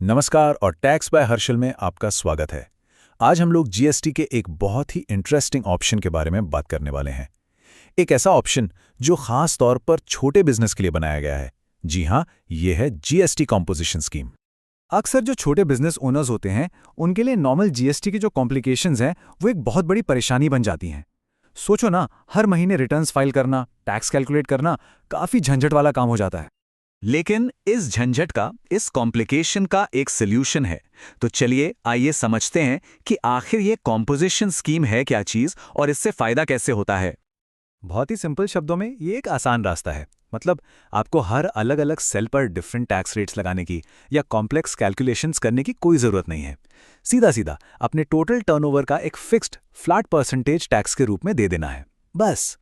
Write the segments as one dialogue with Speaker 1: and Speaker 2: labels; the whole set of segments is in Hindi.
Speaker 1: नमस्कार और टैक्स बाय हर्षल में आपका स्वागत है। आज हम लोग जीएसटी के एक बहुत ही इंटरेस्टिंग ऑप्शन के बारे में बात करने वाले हैं। एक ऐसा ऑप्शन जो खास तौर पर छोटे बिजनेस के लिए बनाया गया है। जी हाँ, ये है जीएसटी कॉम्पोजिशन स्कीम।
Speaker 2: अक्सर जो छोटे बिजनेस ओनर्स होते हैं उनके लिए नॉर्मल जीएसटी की जो कॉम्प्लिकेशंस हैं वो एक बहुत बड़ी परेशानी बन जाती हैं। सोचो ना, हर महीने रिटर्न्स फाइल करना, टैक्स कैलकुलेट करना काफी झंझट वाला काम हो जाता है।
Speaker 3: लेकिन इस झंझट का, इस कॉम्प्लिकेशन का एक सॉल्यूशन है। तो चलिए आइए समझते हैं कि आखिर ये कॉम्पोजिशन स्कीम है क्या चीज और इससे फायदा कैसे होता है।
Speaker 2: बहुत ही सिंपल शब्दों में ये एक आसान रास्ता है। मतलब आपको हर अलग अलग सेल पर डिफरेंट टैक्स रेट्स लगाने की या कॉम्प्लेक्स कैलकुलेशंस करने की कोई जरूरत नहीं है। सीधा सीधा अपने टोटल टर्नओवर का एक फिक्स्ड फ्लैट परसेंटेज टैक्स के रूप में दे देना है, बस।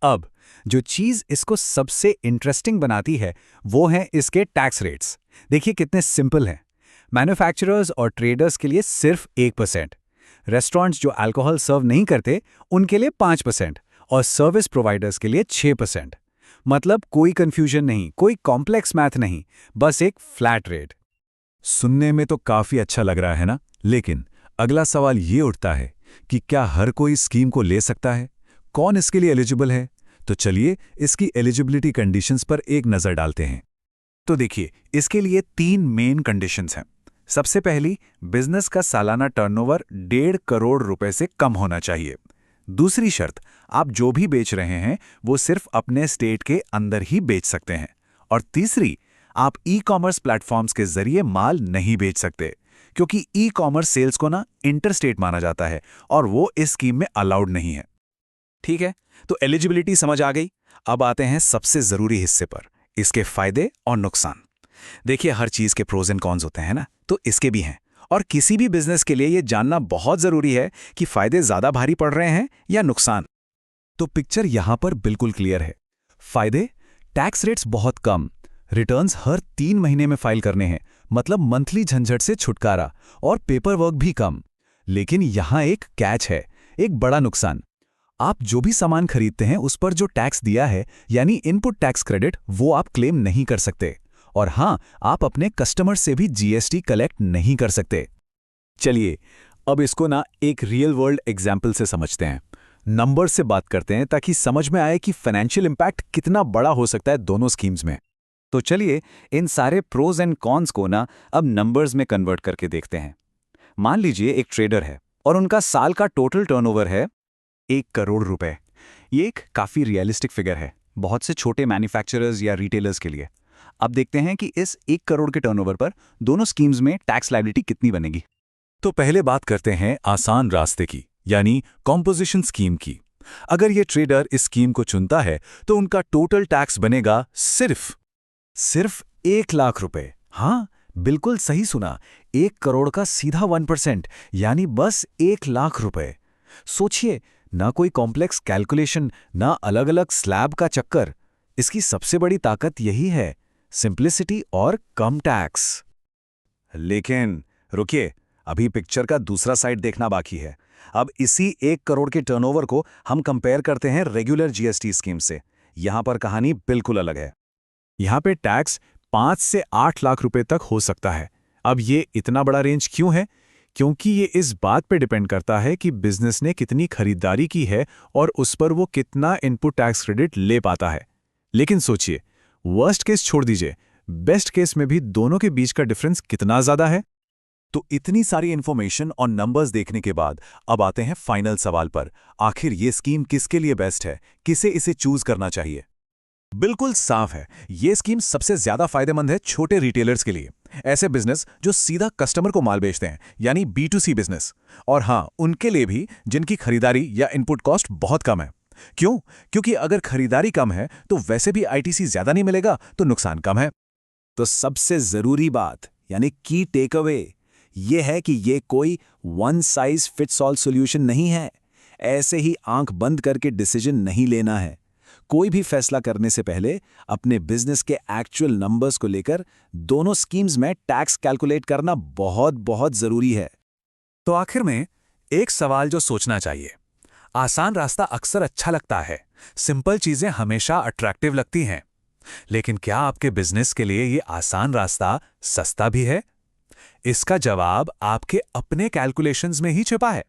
Speaker 2: अब जो चीज इसको सबसे इंटरेस्टिंग बनाती है वो है इसके टैक्स रेट्स। देखिए कितने सिंपल हैं। मैन्युफैक्चरर्स और ट्रेडर्स के लिए सिर्फ 1%, रेस्टोरेंट्स जो अल्कोहल सर्व नहीं करते उनके लिए 5% और सर्विस प्रोवाइडर्स के लिए 6%। मतलब कोई कंफ्यूजन नहीं, कोई कॉम्प्लेक्स मैथ नहीं, बस एक फ्लैट रेट।
Speaker 1: सुनने में तो काफी अच्छा लग रहा है ना, लेकिन अगला सवाल ये उठता है कि क्या हर कोई स्कीम को ले सकता है? कौन इसके लिए एलिजिबल है? तो चलिए इसकी एलिजिबिलिटी कंडीशंस पर एक नजर डालते हैं।
Speaker 2: तो देखिए, इसके लिए 3 मेन कंडीशंस हैं। सबसे पहली, बिजनेस का सालाना टर्नओवर 1.5 करोड़ रुपए से कम होना चाहिए। दूसरी शर्त, आप जो भी बेच रहे हैं वो सिर्फ अपने स्टेट के अंदर ही बेच सकते हैं। और तीसरी, आप ई कॉमर्स प्लेटफॉर्म्स के जरिए माल नहीं बेच सकते, क्योंकि ई कॉमर्स सेल्स को इंटरस्टेट माना जाता है और वो इस स्कीम में अलाउड नहीं है। ठीक है, तो एलिजिबिलिटी समझ आ गई। अब आते हैं सबसे जरूरी हिस्से पर, इसके फायदे और नुकसान। देखिए, हर चीज के प्रोज एंड कॉन्स होते हैं ना, तो इसके भी हैं। और किसी भी बिजनेस के लिए यह जानना बहुत जरूरी है कि फायदे ज्यादा भारी पड़ रहे हैं या नुकसान।
Speaker 1: तो पिक्चर यहां पर बिल्कुल क्लियर है। फायदे, टैक्स रेट्स बहुत कम, रिटर्न्स हर 3 महीने में फाइल करने हैं, मतलब मंथली झंझट से छुटकारा, और पेपर वर्क भी कम। लेकिन यहां एक कैच है, एक बड़ा नुकसान। आप जो भी सामान खरीदते हैं उस पर जो टैक्स दिया है, यानी इनपुट टैक्स क्रेडिट, वो आप क्लेम नहीं कर सकते। और हां, आप अपने कस्टमर से भी जीएसटी कलेक्ट नहीं कर सकते।
Speaker 2: चलिए अब इसको एक रियल वर्ल्ड एग्जाम्पल से समझते हैं। नंबर से बात करते हैं ताकि समझ में आए कि फाइनेंशियल इंपैक्ट कितना बड़ा हो सकता है दोनों स्कीम्स में। तो चलिए इन सारे प्रोज एंड कॉन्स को अब नंबर्स में कन्वर्ट करके देखते हैं। मान लीजिए एक ट्रेडर है और उनका साल का टोटल टर्नओवर है 1 करोड़ रुपए। ये एक काफी रियलिस्टिक फिगर है बहुत से छोटे मैन्युफैक्चरर्स या रिटेलर्स के लिए। अब देखते हैं कि इस 1 करोड़ के टर्नओवर पर दोनों स्कीम्स में टैक्स लायबिलिटी कितनी बनेगी।
Speaker 1: तो पहले बात करते हैं आसान रास्ते की, यानी कॉम्पोजिशन स्कीम की। अगर ये ट्रेडर इस स्कीम को चुनता है तो उनका टोटल टैक्स बनेगा सिर्फ 1 लाख रुपए। हाँ, बिल्कुल सही सुना, 1 करोड़ का सीधा 1%, यानी बस 1 लाख रुपए। सोचिए, ना कोई कॉम्प्लेक्स कैलकुलेशन, ना अलग अलग स्लैब का चक्कर। इसकी सबसे बड़ी ताकत यही है, सिंप्लिसिटी और कम टैक्स।
Speaker 2: लेकिन रुकिए, अभी पिक्चर का दूसरा साइड देखना बाकी है। अब इसी 1 करोड़ के टर्नओवर को हम कंपेयर करते हैं रेगुलर जीएसटी स्कीम से। यहां पर कहानी बिल्कुल अलग है।
Speaker 1: यहां पे टैक्स 5 से 8 लाख रुपए तक हो सकता है। अब ये इतना बड़ा रेंज क्यों है? क्योंकि ये इस बात पे डिपेंड करता है कि बिजनेस ने कितनी खरीदारी की है और उस पर वो कितना इनपुट टैक्स क्रेडिट ले पाता है। लेकिन सोचिए, वर्स्ट केस छोड़ दीजिए, बेस्ट केस में भी दोनों के बीच का डिफरेंस कितना ज्यादा है। तो इतनी सारी इंफॉर्मेशन और नंबर्स देखने के बाद अब आते हैं फाइनल सवाल पर। आखिर ये स्कीम किसके लिए बेस्ट है? किसे इसे चूज करना चाहिए? बिल्कुल साफ है, ये स्कीम सबसे ज्यादा फायदेमंद है छोटे रिटेलर्स के लिए, ऐसे बिजनेस जो सीधा कस्टमर को माल बेचते हैं, यानी B2C बिजनेस। और हां, उनके लिए भी जिनकी खरीदारी या इनपुट कॉस्ट बहुत कम है। क्यों? क्योंकि अगर खरीदारी कम है तो वैसे भी आईटीसी ज्यादा नहीं मिलेगा, तो नुकसान कम है।
Speaker 2: तो सबसे जरूरी बात, यानी की टेक अवे, ये है कि ये कोई one size fits all solution नहीं है। ऐसे ही आंख बंद करके डिसीजन नहीं लेना है। कोई भी फैसला करने से पहले अपने बिजनेस के एक्चुअल नंबर्स को लेकर दोनों स्कीम्स में टैक्स कैलकुलेट करना बहुत बहुत जरूरी है।
Speaker 1: तो आखिर में एक सवाल जो सोचना चाहिए, आसान रास्ता अक्सर अच्छा लगता है, सिंपल चीजें हमेशा अट्रैक्टिव लगती हैं, लेकिन क्या आपके बिजनेस के लिए ये आसान रास्ता सस्ता भी है? इसका जवाब आपके अपने कैलकुलेशंस में ही छिपा है।